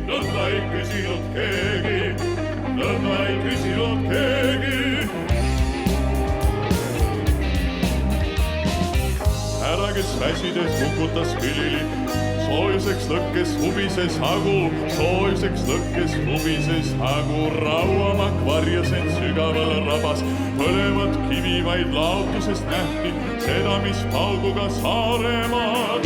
nõnda ei küsinud keegi, nõnda ei küsinud keegi. Ära, kes väsides kukutas külili, soojuseks lõkkes huvises hagu, soojuseks lõkkes huvises hagu. Rauamak varjas end sügaval rabas, põlevat kivi vaid laotusest nähti, seda, mis pauguga Saaremaal.